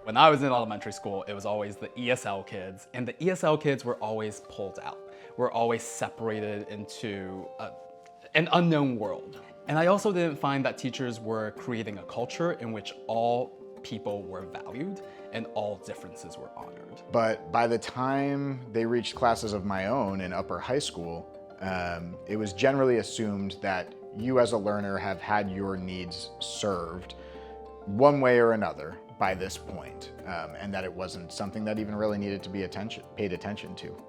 When I was in elementary school, it was always the ESL kids, and the ESL kids were always pulled out. We're always separated into an unknown world. And I also didn't find that teachers were creating a culture in which all people were valued and all differences were honored. But by the time they reached classes of my own in upper high school, it was generally assumed that you as a learner have had your needs served one way or another by this point, and that it wasn't something that even really needed to be paid attention to.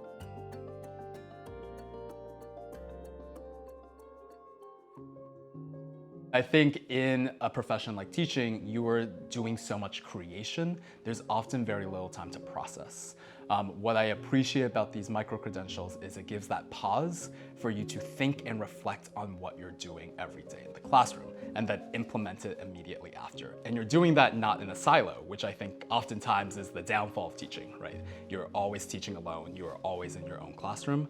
I think in a profession like teaching, you are doing so much creation, there's often very little time to process. What I appreciate about these micro-credentials is it gives that pause for you to think and reflect on what you're doing every day in the classroom, and then implement it immediately after. And you're doing that not in a silo, which I think oftentimes is the downfall of teaching, right? You're always teaching alone, you are always in your own classroom.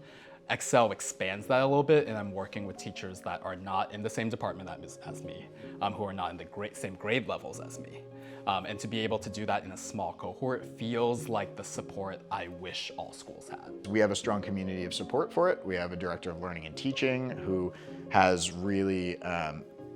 ExcEL expands that a little bit, and I'm working with teachers that are not in the same department as me, who are not in the same grade levels as me. And to be able to do that in a small cohort feels like the support I wish all schools had. We have a strong community of support for it. We have a director of learning and teaching who has really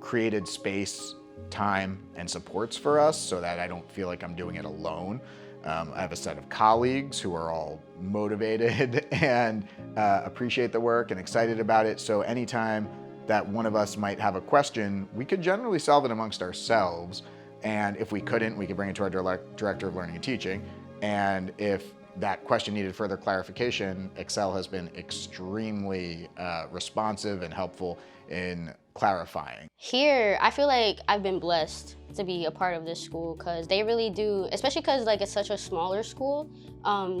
created space, time, and supports for us so that I don't feel like I'm doing it alone. I have a set of colleagues who are all motivated and appreciate the work and excited about it. So anytime that one of us might have a question, we could generally solve it amongst ourselves. And if we couldn't, we could bring it to our director of learning and teaching. And if that question needed further clarification, ExcEL has been extremely responsive and helpful in clarifying. Here, I feel like I've been blessed to be a part of this school because they really do, especially because like it's such a smaller school,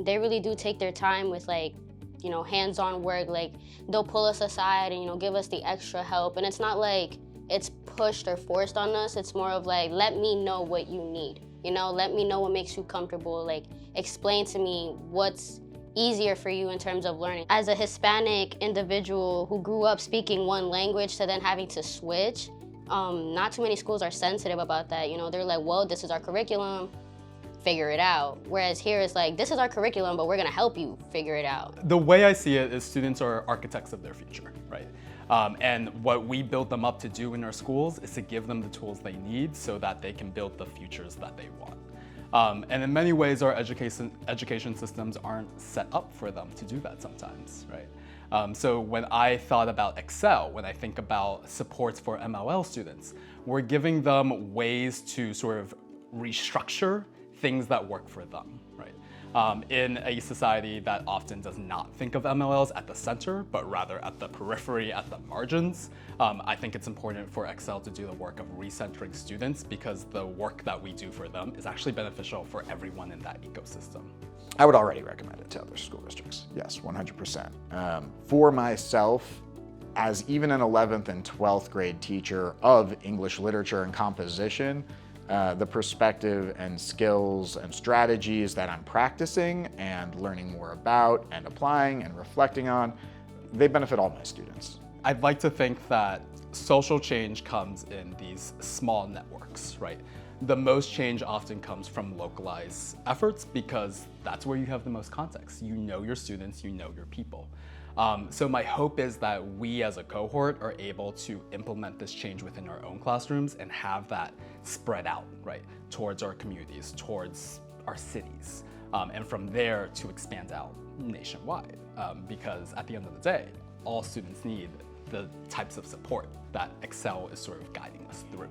they really do take their time with like, you know, hands-on work. Like they'll pull us aside and, you know, give us the extra help. And it's not like it's pushed or forced on us. It's more of like, let me know what you need. You know, let me know what makes you comfortable. Like explain to me what's easier for you in terms of learning. As a Hispanic individual who grew up speaking one language to then having to switch, not too many schools are sensitive about that. You know, they're like, well, this is our curriculum, figure it out. Whereas here it's like, this is our curriculum, but we're gonna help you figure it out. The way I see it is students are architects of their future, right? And what we build them up to do in our schools is to give them the tools they need so that they can build the futures that they want. And in many ways, our education systems aren't set up for them to do that sometimes, right? So when I thought about ExcEL, when I think about supports for MLL students, we're giving them ways to sort of restructure things that work for them, right? In a society that often does not think of MLLs at the center, but rather at the periphery, at the margins, I think it's important for ExcEL to do the work of recentering students because the work that we do for them is actually beneficial for everyone in that ecosystem. I would already recommend it to other school districts. Yes, 100%. For myself, as even an 11th and 12th grade teacher of English literature and composition, the perspective and skills and strategies that I'm practicing and learning more about and applying and reflecting on, they benefit all my students. I'd like to think that social change comes in these small networks, right? The most change often comes from localized efforts because that's where you have the most context. You know your students, you know your people. So my hope is that we as a cohort are able to implement this change within our own classrooms and have that spread out, right, towards our communities, towards our cities, and from there to expand out nationwide. Because at the end of the day, all students need the types of support that ExcEL is sort of guiding us through.